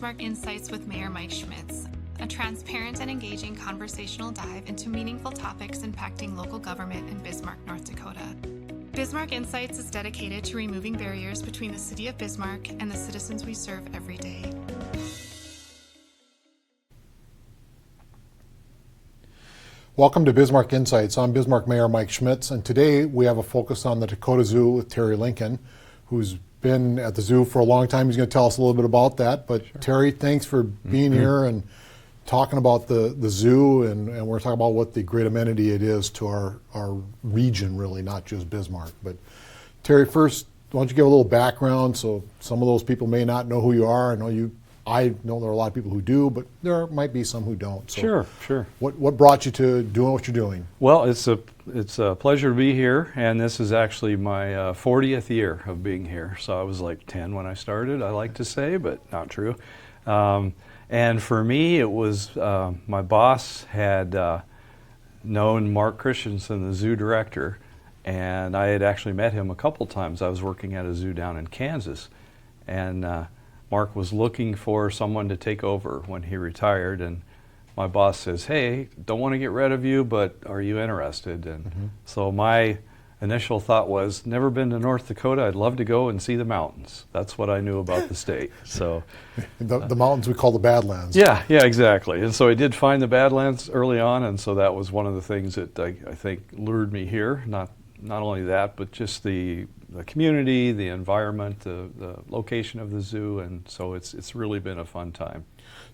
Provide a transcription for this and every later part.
Bismarck Insights with Mayor Mike Schmitz, a transparent and engaging conversational dive into meaningful topics impacting local government in Bismarck, North Dakota. Bismarck Insights is dedicated to removing barriers between the city of Bismarck and the citizens we serve every day. Welcome to Bismarck Insights. I'm Bismarck Mayor Mike Schmitz, and today we have a focus on the Dakota Zoo with Terry Lincoln, who's been at the zoo for a long time. He's going to tell us a little bit about that. But sure. Terry, thanks for being here and talking about the zoo, and we're talking about what the great amenity it is to our region, really, not just Bismarck. But Terry, first, why don't you give a little background so some of those people may not know who you are. I know there are a lot of people who do, but there might be some who don't. So Sure. What brought you to doing what you're doing? Well, it's a pleasure to be here, and this is actually my 40th year of being here. So I was like 10 when I started, I like to say, but not true. And for me, it was my boss had known Mark Christensen, the zoo director, and I had actually met him a couple times. I was working at a zoo down in Kansas, and Mark was looking for someone to take over when he retired, and my boss says, "Hey, don't want to get rid of you, but are you interested?" And so my initial thought was, never been to North Dakota, I'd love to go and see the mountains. That's what I knew about the state. So the mountains we call the Badlands. Yeah, exactly. And so I did find the Badlands early on, and so that was one of the things that I think lured me here. Not only that, but just the community, the environment, the location of the zoo, and so it's really been a fun time.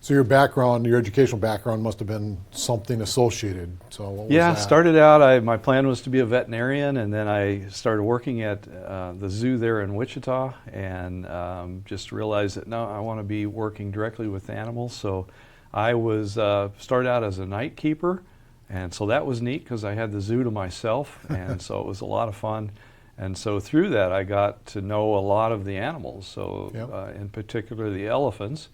So your background, your educational background must have been something associated. So what was that? Started out, my plan was to be a veterinarian, and then I started working at the zoo there in Wichita, and just realized that no, I want to be working directly with animals. So I was started out as a night keeper, and so that was neat because I had the zoo to myself, and so it was a lot of fun. And so through that, I got to know a lot of the animals, so in particular the elephants.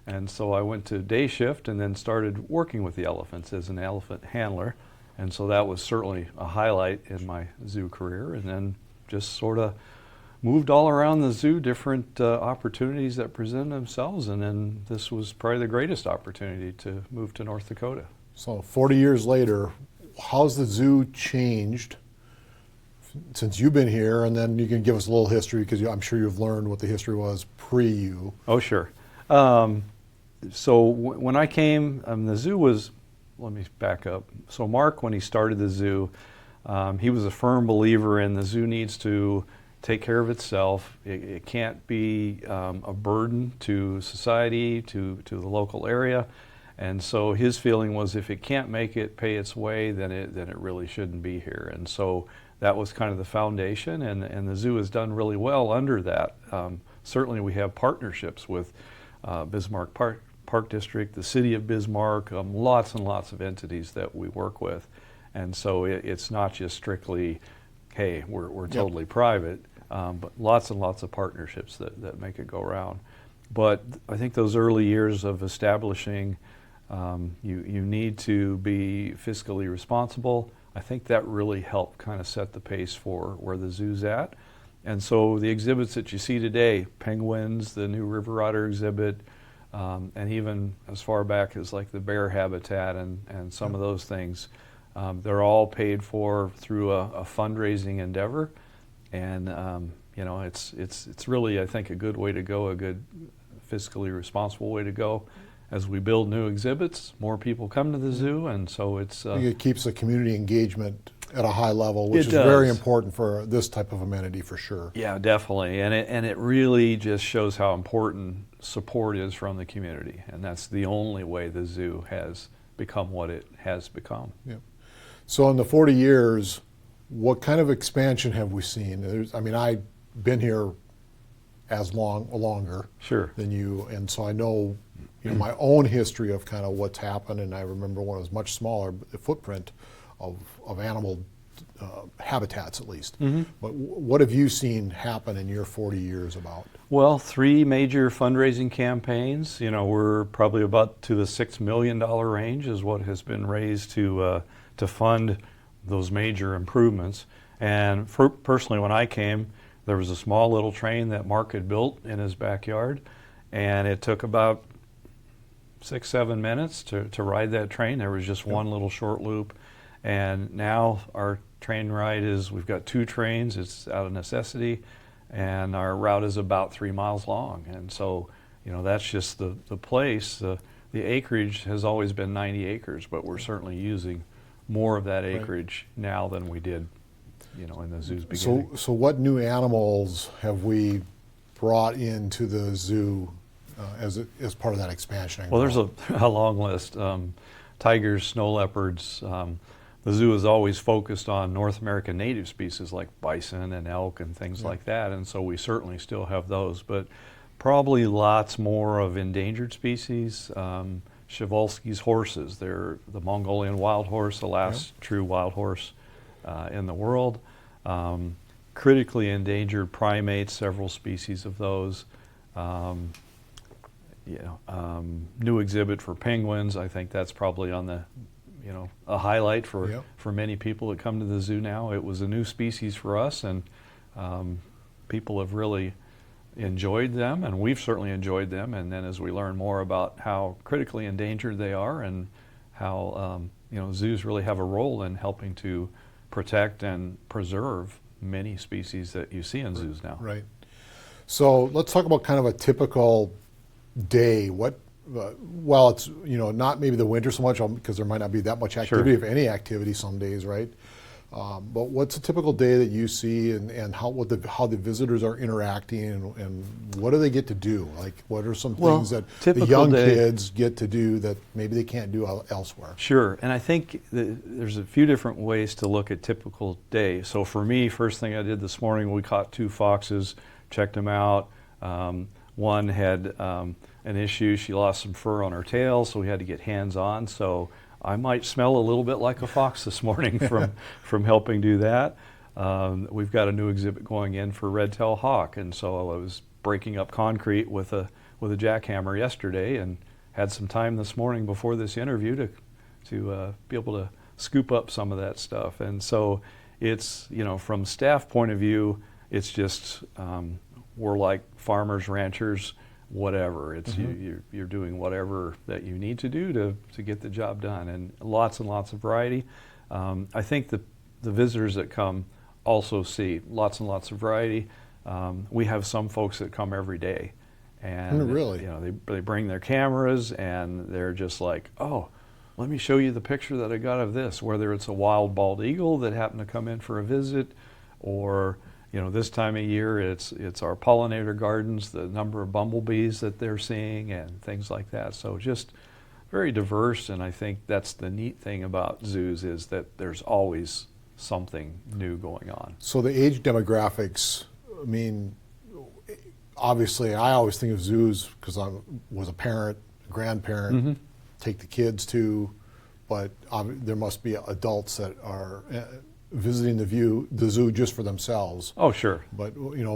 And so I went to day shift and then started working with the elephants as an elephant handler. And so that was certainly a highlight in my zoo career. And then just sort of moved all around the zoo, different opportunities that presented themselves. And then this was probably the greatest opportunity to move to North Dakota. So 40 years later, how's the zoo changed since you've been here? And then you can give us a little history, because I'm sure you've learned what the history was pre-you. Oh, sure. So when I came, the zoo was, let me back up. So Mark, when he started the zoo, he was a firm believer in the zoo needs to take care of itself. It can't be a burden to society, to the local area. And so his feeling was if it can't make it pay its way, then it really shouldn't be here. And so that was kind of the foundation, and the zoo has done really well under that. Certainly we have partnerships with Bismarck Park District, the city of Bismarck, lots and lots of entities that we work with. And so it's not just strictly, hey, we're totally private, but lots and lots of partnerships that make it go round. But I think those early years of establishing, you need to be fiscally responsible. I think that really helped kind of set the pace for where the zoo's at. And so the exhibits that you see today, penguins, the new river otter exhibit, and even as far back as like the bear habitat and some of those things, they're all paid for through a fundraising endeavor. And it's really, I think, a good way to go, a good fiscally responsible way to go. As we build new exhibits, more people come to the zoo, and so it's... I think it keeps the community engagement at a high level, which is very important for this type of amenity, for sure. Yeah, definitely, and it really just shows how important support is from the community, and that's the only way the zoo has become what it has become. Yeah. So in the 40 years, what kind of expansion have we seen? I've been here as longer than you, and so I know my own history of kind of what's happened, and I remember when it was much smaller, the footprint of animal habitats, at least. But what have you seen happen in your 40 years about? Well, 3 major fundraising campaigns. We're probably about to the $6 million range is what has been raised to fund those major improvements. And personally, when I came, there was a small little train that Mark had built in his backyard, and it took about 6-7 minutes to ride that train. There was just one little short loop, and now our train ride is, we've got 2 trains. It's out of necessity, and our route is about 3 miles long. And so, that's just the place. The acreage has always been 90 acres, but we're certainly using more of that acreage now than we did, in the zoo's beginning. So what new animals have we brought into the zoo as part of that expansion? Well, there's a long list. Tigers, snow leopards. The zoo is always focused on North American native species like bison and elk and things like that, and so we certainly still have those, but probably lots more of endangered species. Przewalski's horses, they're the Mongolian wild horse, the last true wild horse in the world. Critically endangered primates, several species of those. New exhibit for penguins. I think that's probably on the, a highlight for many people that come to the zoo now. It was a new species for us, and people have really enjoyed them, and we've certainly enjoyed them. And then as we learn more about how critically endangered they are, and how zoos really have a role in helping to protect and preserve many species that you see in zoos now. Right. So let's talk about kind of a typical day. What, well, it's not maybe the winter so much, because there might not be that much activity, if any activity, some days, right? But what's a typical day that you see, and how the visitors are interacting, and what do they get to do? Like, what are some things that the young kids get to do that maybe they can't do elsewhere? Sure, and I think there's a few different ways to look at typical day. So for me, first thing I did this morning, we caught 2 foxes, checked them out. One had an issue; she lost some fur on her tail, so we had to get hands-on. So I might smell a little bit like a fox this morning from helping do that. We've got a new exhibit going in for red-tailed hawk, and so I was breaking up concrete with a jackhammer yesterday, and had some time this morning before this interview to be able to scoop up some of that stuff. And so it's, from staff point of view, it's just we're like farmers, ranchers, whatever. It's you're doing whatever that you need to do to get the job done, and lots of variety. I think the visitors that come also see lots and lots of variety. We have some folks that come every day, and really, they bring their cameras, and they're just like, oh, let me show you the picture that I got of this, whether it's a wild bald eagle that happened to come in for a visit, or this time of year, it's our pollinator gardens, the number of bumblebees that they're seeing, and things like that. So just very diverse, and I think that's the neat thing about zoos, is that there's always something new going on. So the age demographics, I mean, obviously I always think of zoos because I was a parent, grandparent, take the kids to, but there must be adults that are visiting the zoo just for themselves. Oh, sure. But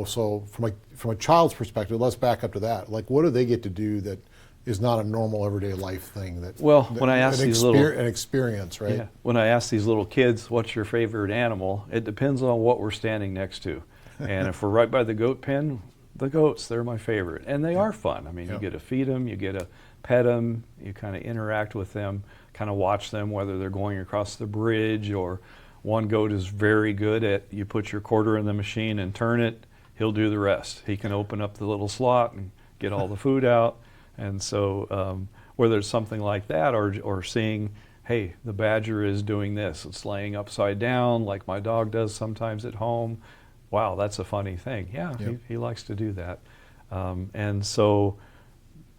so from a child's perspective, let's back up to that. Like, what do they get to do that is not a normal everyday life thing? When I ask an experience, right? Yeah. When I ask these little kids, "What's your favorite animal?" It depends on what we're standing next to, and if we're right by the goat pen, the goats, they're my favorite, and they are fun. I mean, you get to feed them, you get to pet them, you kind of interact with them, kind of watch them, whether they're going across the bridge, or one goat is very good at, you put your quarter in the machine and turn it, he'll do the rest. He can open up the little slot and get all the food out. And so whether it's something like that, or seeing, hey, the badger is doing this, it's laying upside down like my dog does sometimes at home. Wow, that's a funny thing. Yeah, he likes to do that. And so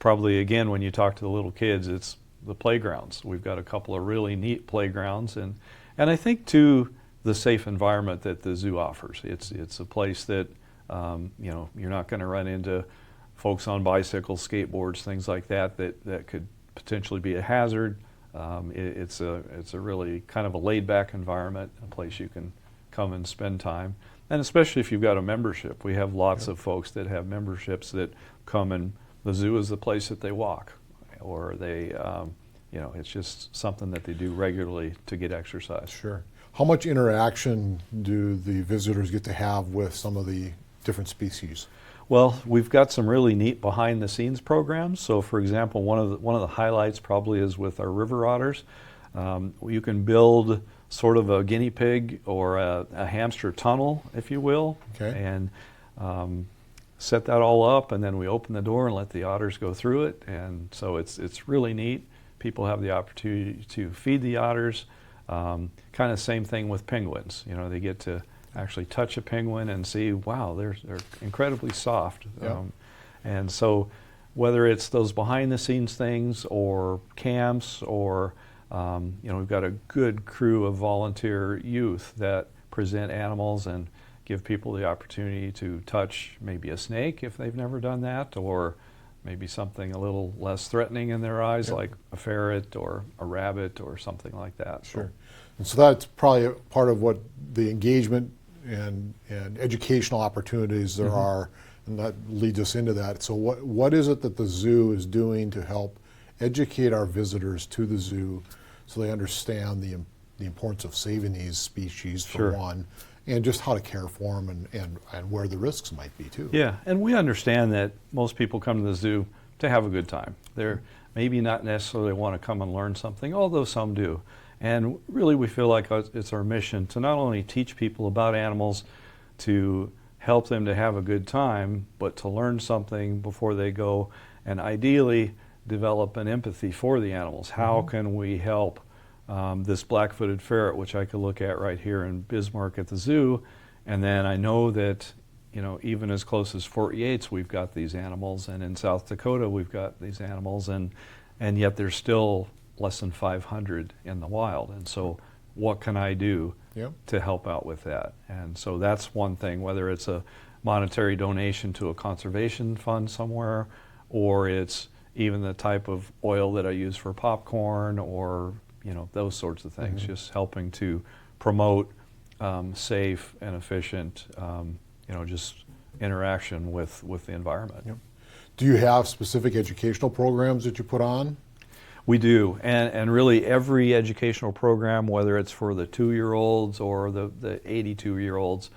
probably, again, when you talk to the little kids, it's the playgrounds. We've got a couple of really neat playgrounds, and I think, too, the safe environment that the zoo offers. It's a place that you're not going to run into folks on bicycles, skateboards, things like that could potentially be a hazard. It's a really kind of a laid-back environment, a place you can come and spend time, and especially if you've got a membership. We have lots of folks that have memberships that come, and the zoo is the place that they walk, or they it's just something that they do regularly to get exercise. Sure. How much interaction do the visitors get to have with some of the different species? Well, we've got some really neat behind-the-scenes programs. So, for example, one of the highlights probably is with our river otters. You can build sort of a guinea pig or a hamster tunnel, if you will, Okay. and set that all up, and then we open the door and let the otters go through it. And so it's really neat. People have the opportunity to feed the otters. Kind of same thing with penguins. You know, they get to actually touch a penguin and see, wow, they're incredibly soft. Yeah. And so whether it's those behind-the-scenes things or camps or, we've got a good crew of volunteer youth that present animals and give people the opportunity to touch maybe a snake if they've never done that, or maybe something a little less threatening in their eyes, Yeah. like a ferret or a rabbit or something like that. Sure. And so that's probably a part of what the engagement and educational opportunities there are, and that leads us into that. So what is it that the zoo is doing to help educate our visitors to the zoo so they understand the importance of saving these species, for Sure. one, and just how to care for them and where the risks might be too? Yeah, and we understand that most people come to the zoo to have a good time. They're maybe not necessarily want to come and learn something, although some do. And really we feel like it's our mission to not only teach people about animals, to help them to have a good time, but to learn something before they go, and ideally develop an empathy for the animals. How can we help this black-footed ferret, which I could look at right here in Bismarck at the zoo, and then I know that, even as close as Fort Yates we've got these animals, and in South Dakota we've got these animals, and yet there's still less than 500 in the wild. And so what can I do Yep. to help out with that? And so that's one thing, whether it's a monetary donation to a conservation fund somewhere, or it's even the type of oil that I use for popcorn, or those sorts of things, just helping to promote safe and efficient just interaction with the environment. Yep. Do you have specific educational programs that you put on? We do, and really every educational program, whether it's for the 2-year-olds or the 82-year-olds,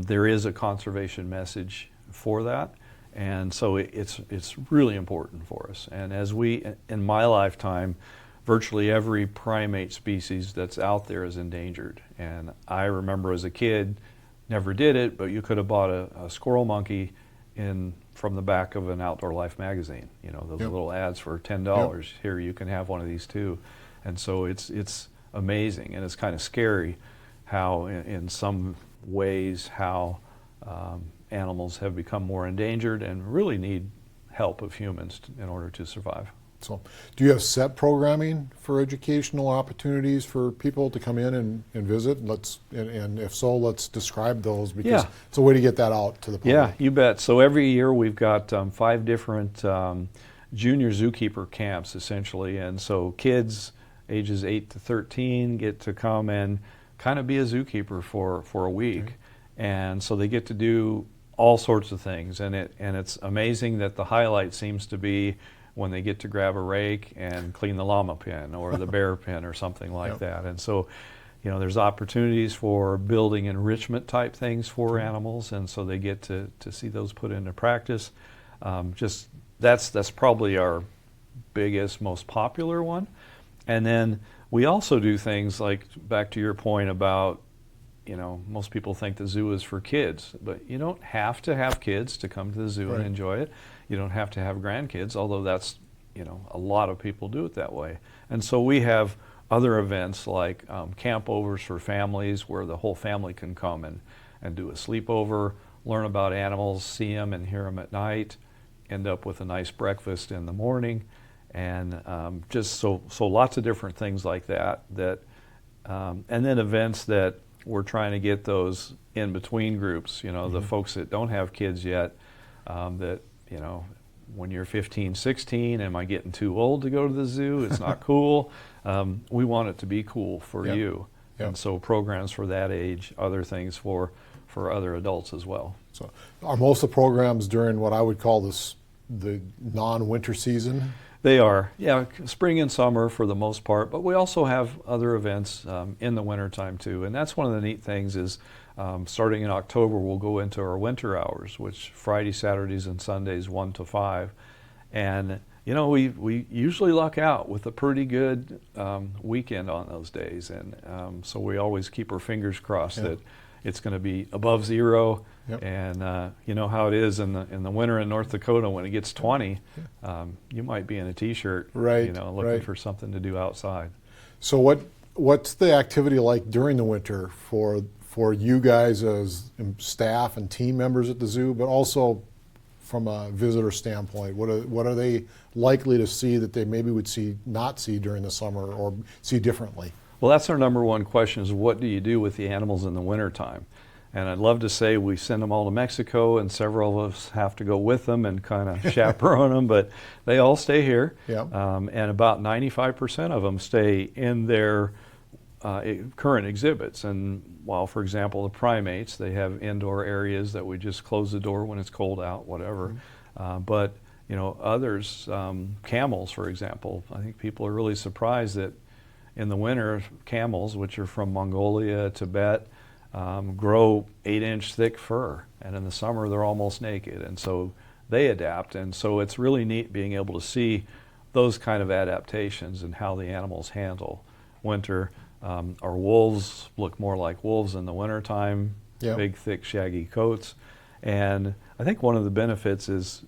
there is a conservation message for that, and so it's really important for us. And as in my lifetime, virtually every primate species that's out there is endangered. And I remember as a kid, never did it, but you could have bought a squirrel monkey from the back of an Outdoor Life magazine. Those Yep. little ads for $10. Yep. Here, you can have one of these too. And so it's amazing, and it's kind of scary how in some ways how animals have become more endangered and really need help of humans in order to survive. So, do you have set programming for educational opportunities for people to come in and visit? And if so, let's describe those, because it's a way to get that out to the public. Yeah, you bet. So every year we've got 5 different junior zookeeper camps, essentially. And so kids ages 8 to 13 get to come and kind of be a zookeeper for a week. Okay. And so they get to do all sorts of things. And it's amazing that the highlight seems to be when they get to grab a rake and clean the llama pen or the bear pen or something like that. And so, there's opportunities for building enrichment type things for animals, and so they get to see those put into practice. That's probably our biggest, most popular one. And then we also do things like, back to your point about, most people think the zoo is for kids, but you don't have to have kids to come to the zoo and enjoy it. You don't have to have grandkids, although that's, a lot of people do it that way. And so we have other events like campovers for families, where the whole family can come and do a sleepover, learn about animals, see them and hear them at night, end up with a nice breakfast in the morning, and just so lots of different things like that. And then events that we're trying to get those in between groups, the folks that don't have kids yet, that, when you're 15, 16, am I getting too old to go to the zoo? It's not cool. We want it to be cool for you. And so programs for that age, other things for other adults as well. So are most of the programs during what I would call the non-winter season? They are, spring and summer for the most part, but we also have other events in the wintertime too. And that's one of the neat things is starting in October, we'll go into our winter hours, which Friday, Saturdays, and Sundays 1 to 5. And we usually luck out with a pretty good weekend on those days, and so we always keep our fingers crossed that it's going to be above zero. Yep. And you know how it is in the winter in North Dakota when it gets 20, you might be in a t-shirt, looking for something to do outside. So what's the activity like during the winter for you guys as staff and team members at the zoo, but also from a visitor standpoint? What are they likely to see that they maybe would not see during the summer or see differently? Well, that's our number one question, is what do you do with the animals in the wintertime? And I'd love to say we send them all to Mexico, and several of us have to go with them and kind of chaperone them, but they all stay here. Yep. And about 95% of them stay in their current exhibits. And while, for example, the primates, they have indoor areas that we just close the door when it's cold out, whatever. But others, camels, for example, I think people are really surprised that in the winter, camels, which are from Mongolia, Tibet, grow 8-inch thick fur, and in the summer they're almost naked, and so they adapt. And so it's really neat being able to see those kind of adaptations and how the animals handle winter. Our wolves look more like wolves in the wintertime, big, thick, shaggy coats. And I think one of the benefits is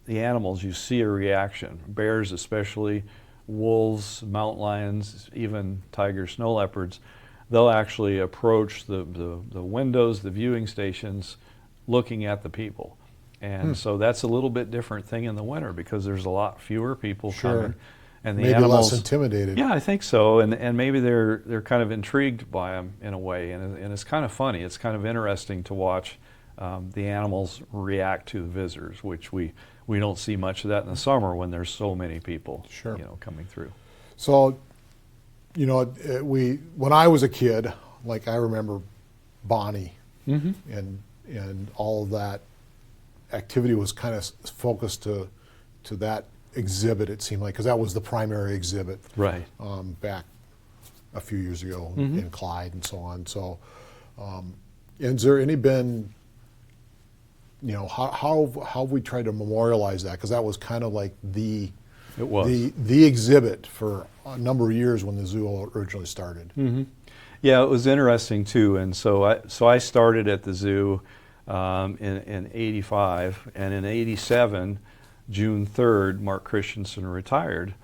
the animals, you see a reaction. Bears especially, wolves, mountain lions, even tigers, snow leopards, they'll actually approach the windows, the viewing stations, looking at the people. And so that's a little bit different thing in the winter because there's a lot fewer people coming. And the maybe animals, less intimidated. Yeah, I think so. And maybe they're kind of intrigued by them in a way. And it's kind of funny. It's kind of interesting to watch the animals react to the visitors, which we don't see much of that in the summer when there's so many people coming through. So, when I was a kid, like I remember Bonnie and all of that activity was kind of focused to that exhibit, it seemed like, because that was the primary exhibit back a few years ago in Clyde and so on. So, has there any been, how have we tried to memorialize that? Because that was kind of like the exhibit for a number of years when the zoo originally started. Yeah, it was interesting too. And so I started at the zoo in '85, and in '87, June 3rd, Mark Christensen retired,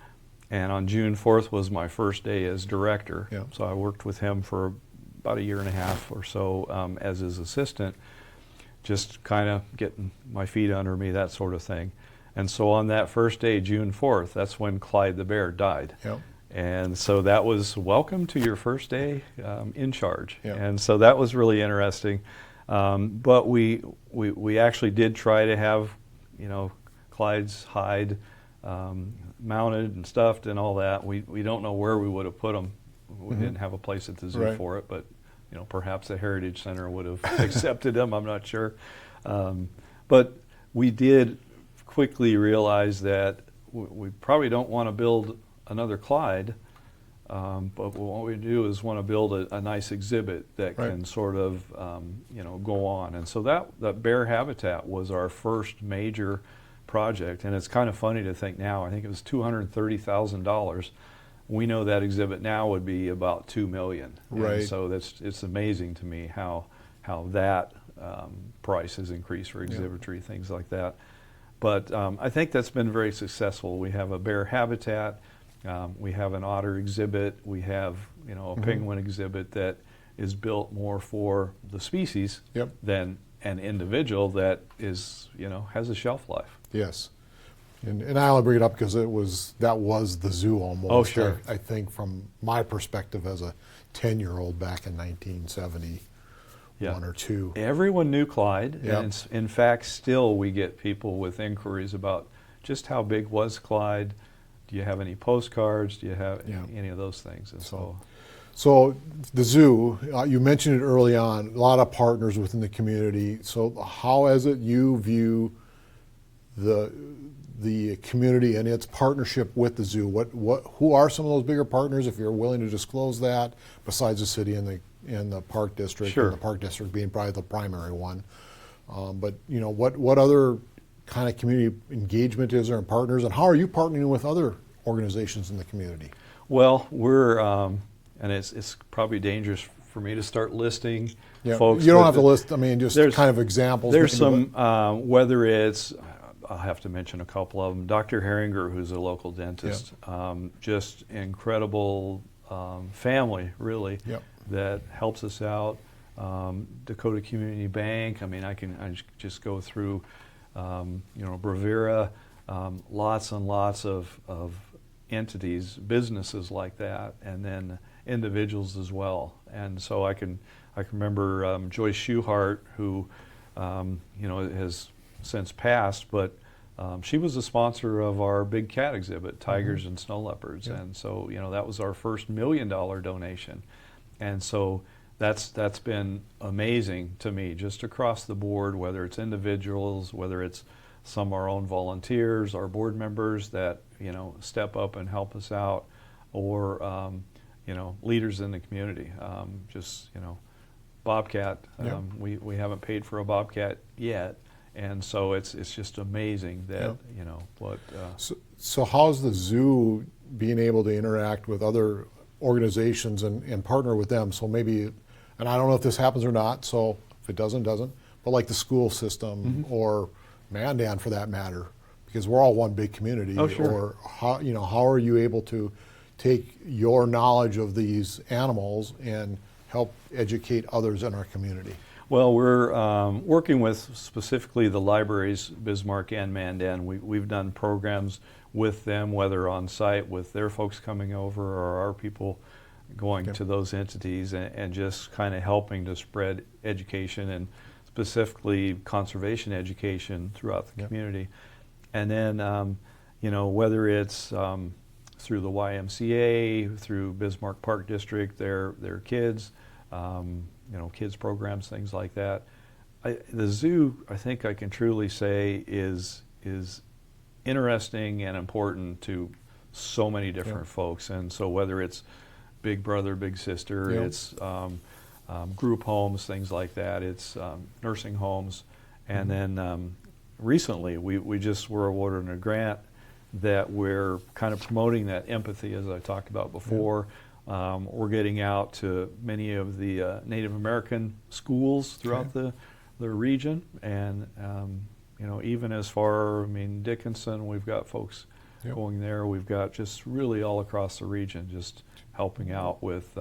and on June 4th was my first day as director. So I worked with him for about a year and a half or so as his assistant, just kind of getting my feet under me, that sort of thing. And so on that first day, June 4th, that's when Clyde the bear died. And so that was, welcome to your first day in charge. And so that was really interesting. But we actually did try to have, Clyde's hide mounted and stuffed and all that. We don't know where we would have put them. We didn't have a place at the zoo for it, but perhaps the Heritage Center would have accepted them. I'm not sure. But we did quickly realize that we probably don't want to build another Clyde, but what we do is want to build a nice exhibit that can sort of go on. And so that bear habitat was our first major project, and it's kind of funny to think now. I think it was $230,000. We know that exhibit now would be about $2 million. And so it's amazing to me how that price has increased for exhibitry, things like that. But I think that's been very successful. We have a bear habitat, we have an otter exhibit, we have a penguin exhibit that is built more for the species than an individual that is has a shelf life. Yes, and I only bring it up because that was the zoo almost. Oh, sure. I think from my perspective as a 10-year-old back in 1971 or 2. Everyone knew Clyde, and in fact, still we get people with inquiries about just how big was Clyde. Do you have any postcards? Do you have any of those things? And so the zoo, you mentioned it early on, a lot of partners within the community. So how is it you view the community and its partnership with the zoo? Who are some of those bigger partners, if you're willing to disclose that, besides the city and in the Park District, Sure. and the Park District being probably the primary one. But what other kind of community engagement is there in partners, and how are you partnering with other organizations in the community? Well, we're, and it's probably dangerous for me to start listing Yeah, folks. you don't but have to list, I mean, just kind of examples. There's some, whether it's, I'll have to mention a couple of them. Dr. Herringer, who's a local dentist, just incredible family, really, that helps us out. Dakota Community Bank, I mean, I just go through, Bravera, lots and lots of entities, businesses like that, and then individuals as well. And so I can remember Joyce Schuhart, who has since passed, but she was a sponsor of our big cat exhibit, tigers and snow leopards, and so that was our first $1 million donation, and so that's been amazing to me, just across the board, whether it's individuals, whether it's some of our own volunteers, our board members that step up and help us out, or leaders in the community. Bobcat. We haven't paid for a bobcat yet, and so it's just amazing that what. So how's the zoo being able to interact with other organizations and partner with them? So maybe, and I don't know if this happens or not. So if it doesn't. But like the school system or Mandan for that matter, because we're all one big community. Oh, sure. Or how are you able to take your knowledge of these animals and help educate others in our community? Well, we're working with specifically the libraries, Bismarck and Mandan. We've done programs with them, whether on site with their folks coming over or our people going to those entities, and just kind of helping to spread education, and specifically conservation education throughout the community. And then, whether it's through the YMCA, through Bismarck Park District, their kids, kids programs, things like that. The zoo, I think I can truly say, is interesting and important to so many different folks. And so whether it's big brother, big sister, it's group homes, things like that, it's nursing homes. And then recently we just were awarded a grant that we're kind of promoting that empathy, as I talked about before. We're getting out to many of the Native American schools throughout the region, and even as far, Dickinson, we've got folks going there. We've got just really all across the region, just helping out with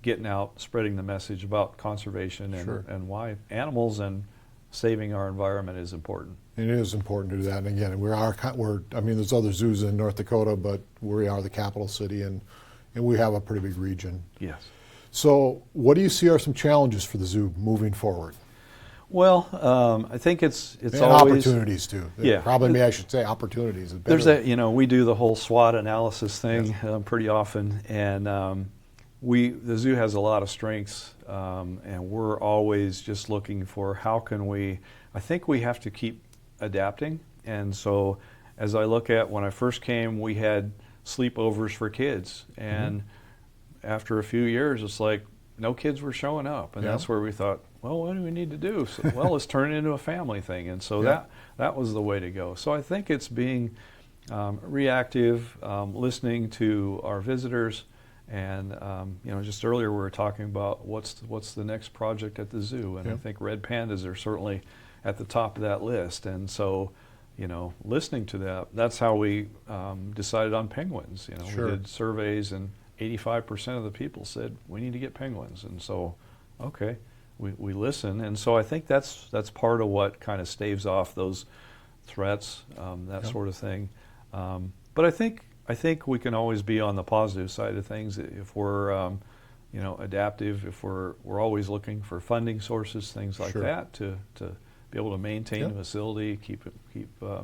getting out, spreading the message about conservation and why animals and saving our environment is important. It is important to do that. And again, there's other zoos in North Dakota, but we are the capital city, and we have a pretty big region. Yes. So what do you see are some challenges for the zoo moving forward? Well, I think it's and always opportunities too. Yeah. Probably I should say opportunities. There's that, we do the whole SWOT analysis thing pretty often, and the zoo has a lot of strengths, and we're always just looking for how can we. I think we have to keep adapting, and so as I look at when I first came, we had sleepovers for kids, and after a few years it's like no kids were showing up, and that's where we thought, well, what do we need to do? So, well, let's turn it into a family thing, and so that was the way to go. So I think it's being reactive, listening to our visitors, and just earlier we were talking about what's the next project at the zoo, and I think red pandas are certainly at the top of that list, and so listening to that's how we decided on penguins. We did surveys, and 85% of the people said we need to get penguins, and so we listen, and so I think that's part of what kind of staves off those threats, that sort of thing. But I think we can always be on the positive side of things if we're adaptive, if we're always looking for funding sources, things like that to be able to maintain the facility, keep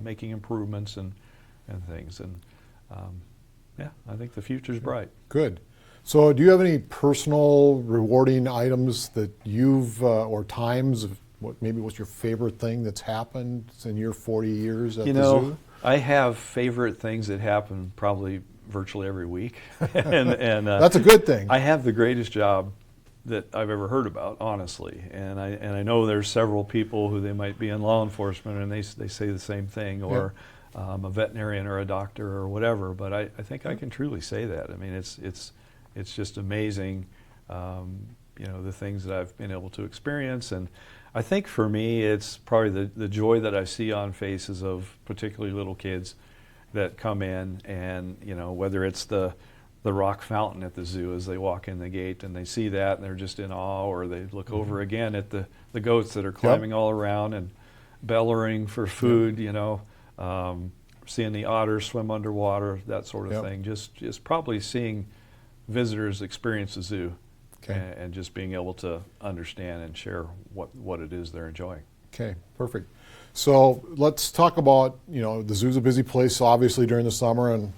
making improvements and things, and I think the future's bright. Good. So do you have any personal rewarding items that you've or times of what's your favorite thing that's happened in your 40 years at the zoo? I have favorite things that happen probably virtually every week, and that's a good thing. I have the greatest job that I've ever heard about, honestly. And I know there's several people who they might be in law enforcement and they say the same thing, or a veterinarian or a doctor or whatever. But I think I can truly say that. I mean, it's just amazing, the things that I've been able to experience. And I think for me, it's probably the joy that I see on faces of particularly little kids that come in, and whether it's the rock fountain at the zoo as they walk in the gate and they see that and they're just in awe, or they look over again at the goats that are climbing all around and bellowing for food, seeing the otters swim underwater, that sort of thing. Just probably seeing visitors experience the zoo. And just being able to understand and share what it is they're enjoying. Okay, perfect. So let's talk about, the zoo's a busy place, obviously, during the summer, and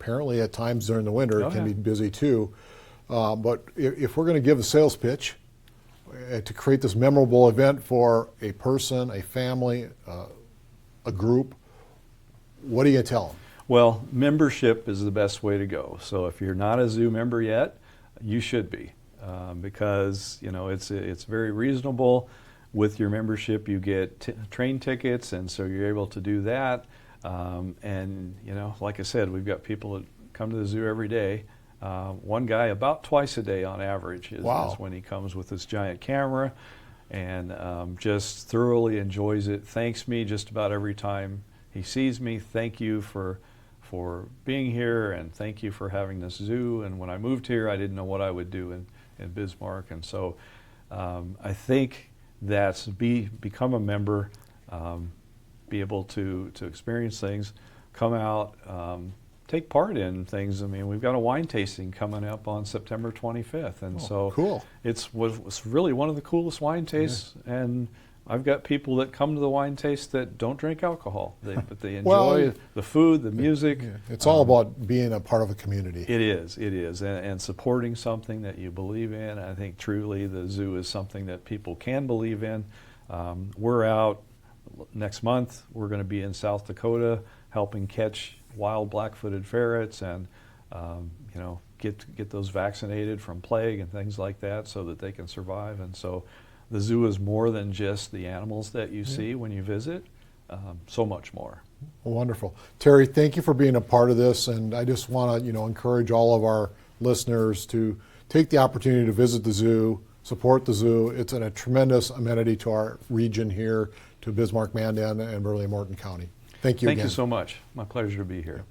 apparently at times during the winter it can be busy too. But if we're going to give a sales pitch to create this memorable event for a person, a family, a group, what are you going to tell them? Well, membership is the best way to go. So if you're not a zoo member yet, you should be, because it's very reasonable. With your membership, you get train tickets, and so you're able to do that. And like I said, we've got people that come to the zoo every day. One guy about twice a day on average is when he comes with this giant camera, and just thoroughly enjoys it. Thanks me just about every time he sees me. Thank you for being here, and thank you for having this zoo. And when I moved here, I didn't know what I would do in Bismarck. And so I think that's become a member, be able to experience things, come out, take part in things. I mean, we've got a wine tasting coming up on September 25th. And cool. It's really one of the coolest wine tastes. And I've got people that come to the wine taste that don't drink alcohol, but they enjoy the food, the music. It's all about being a part of a community. It is, and supporting something that you believe in. I think truly the zoo is something that people can believe in. We're out next month. We're going to be in South Dakota helping catch wild black-footed ferrets and get those vaccinated from plague and things like that so that they can survive. And so the zoo is more than just the animals that you see when you visit, so much more. Wonderful. Terry, thank you for being a part of this, and I just want to encourage all of our listeners to take the opportunity to visit the zoo, support the zoo. It's a tremendous amenity to our region here, to Bismarck, Mandan, and Burley and Morton County. Thank you again. Thank you so much. My pleasure to be here.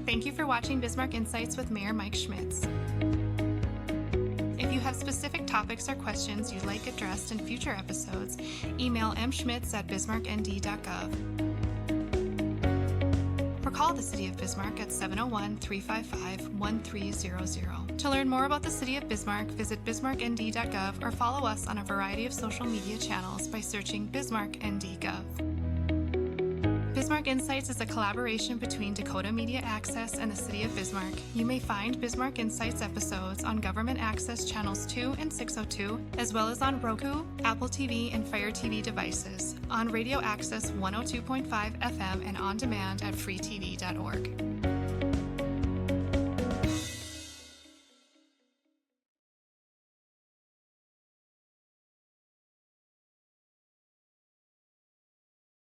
Thank you for watching Bismarck Insights with Mayor Mike Schmitz. If you have specific topics or questions you'd like addressed in future episodes, email mschmitz@bismarcknd.gov. Or call the City of Bismarck at 701-355-1300. To learn more about the City of Bismarck, visit bismarcknd.gov or follow us on a variety of social media channels by searching BismarckND.gov. Bismarck Insights is a collaboration between Dakota Media Access and the City of Bismarck. You may find Bismarck Insights episodes on Government Access Channels 2 and 602, as well as on Roku, Apple TV, and Fire TV devices, on Radio Access 102.5 FM, and on demand at freetv.org.